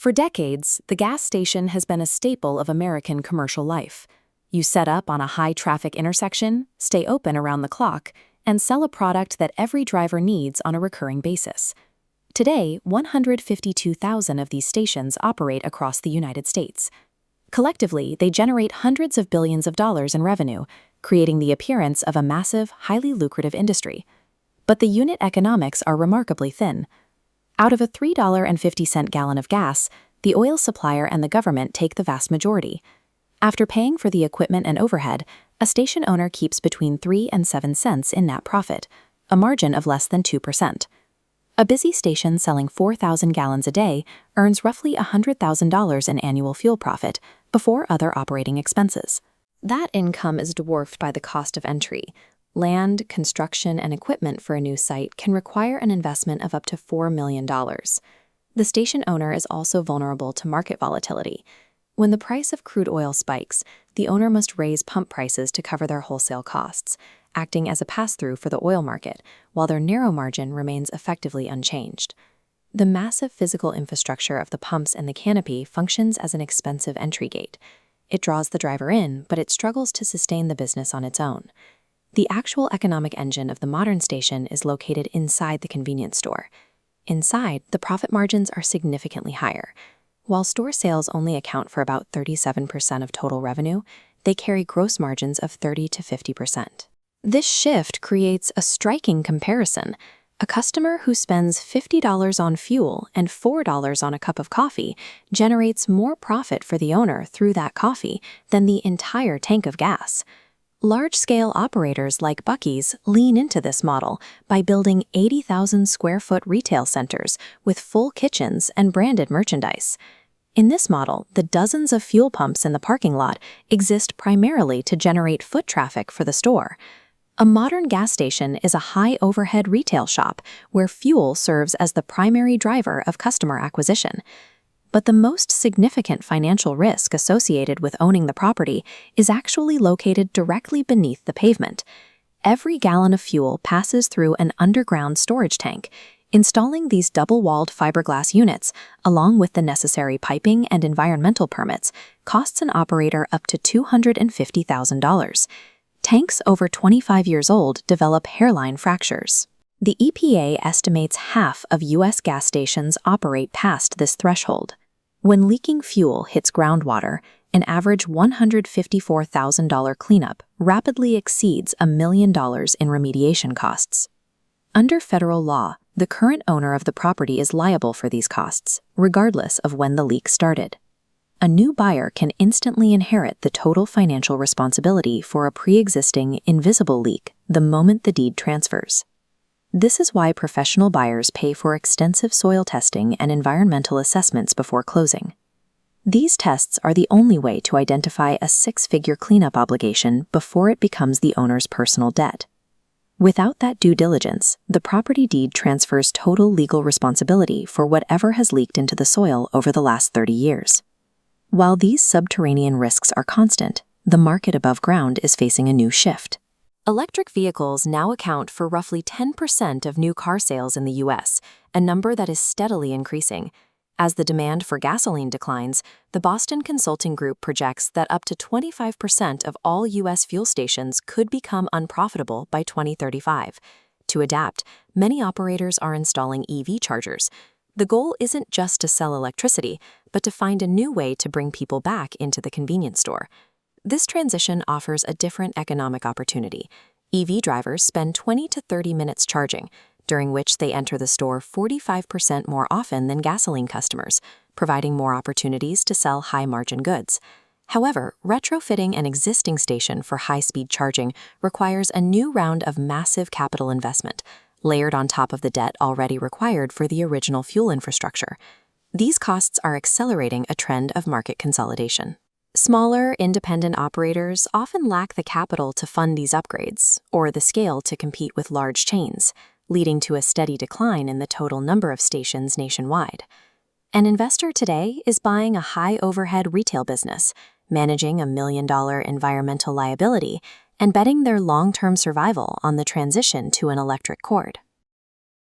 For decades, the gas station has been a staple of American commercial life. You set up on a high-traffic intersection, stay open around the clock, and sell a product that every driver needs on a recurring basis. Today, 152,000 of these stations operate across the United States. Collectively, they generate hundreds of billions of dollars in revenue, creating the appearance of a massive, highly lucrative industry. But the unit economics are remarkably thin. Out of a $3.50 gallon of gas, the oil supplier and the government take the vast majority. After paying for the equipment and overhead, a station owner keeps between 3 and 7 cents in net profit, a margin of less than 2%. A busy station selling 4,000 gallons a day earns roughly $100,000 in annual fuel profit before other operating expenses. That income is dwarfed by the cost of entry. Land, construction, and equipment for a new site can require an investment of up to $4 million. The station owner is also vulnerable to market volatility. When the price of crude oil spikes, the owner must raise pump prices to cover their wholesale costs, acting as a pass-through for the oil market, while their narrow margin remains effectively unchanged. The massive physical infrastructure of the pumps and the canopy functions as an expensive entry gate. It draws the driver in, but it struggles to sustain the business on its own. The actual economic engine of the modern station is located inside the convenience store. Inside, the profit margins are significantly higher. While store sales only account for about 37% of total revenue, they carry gross margins of 30 to 50%. This shift creates a striking comparison. A customer who spends $50 on fuel and $4 on a cup of coffee generates more profit for the owner through that coffee than the entire tank of gas. Large-scale operators like Buc-ee's lean into this model by building 80,000-square-foot retail centers with full kitchens and branded merchandise. In this model, the dozens of fuel pumps in the parking lot exist primarily to generate foot traffic for the store. A modern gas station is a high-overhead retail shop where fuel serves as the primary driver of customer acquisition. But the most significant financial risk associated with owning the property is actually located directly beneath the pavement. Every gallon of fuel passes through an underground storage tank. Installing these double-walled fiberglass units, along with the necessary piping and environmental permits, costs an operator up to $250,000. Tanks over 25 years old develop hairline fractures. The EPA estimates half of U.S. gas stations operate past this threshold. When leaking fuel hits groundwater, an average $154,000 cleanup rapidly exceeds $1 million in remediation costs. Under federal law, the current owner of the property is liable for these costs, regardless of when the leak started. A new buyer can instantly inherit the total financial responsibility for a pre-existing, invisible leak the moment the deed transfers. This is why professional buyers pay for extensive soil testing and environmental assessments before closing. These tests are the only way to identify a six-figure cleanup obligation before it becomes the owner's personal debt. Without that due diligence, the property deed transfers total legal responsibility for whatever has leaked into the soil over the last 30 years. While these subterranean risks are constant, the market above ground is facing a new shift. Electric vehicles now account for roughly 10% of new car sales in the U.S., a number that is steadily increasing. As the demand for gasoline declines, the Boston Consulting Group projects that up to 25% of all U.S. fuel stations could become unprofitable by 2035. To adapt, many operators are installing EV chargers. The goal isn't just to sell electricity, but to find a new way to bring people back into the convenience store. This transition offers a different economic opportunity. EV drivers spend 20 to 30 minutes charging, during which they enter the store 45% more often than gasoline customers, providing more opportunities to sell high-margin goods. However, retrofitting an existing station for high-speed charging requires a new round of massive capital investment, layered on top of the debt already required for the original fuel infrastructure. These costs are accelerating a trend of market consolidation. Smaller, independent operators often lack the capital to fund these upgrades, or the scale to compete with large chains, leading to a steady decline in the total number of stations nationwide. An investor today is buying a high-overhead retail business, managing $1 million environmental liability, and betting their long-term survival on the transition to an electric cord.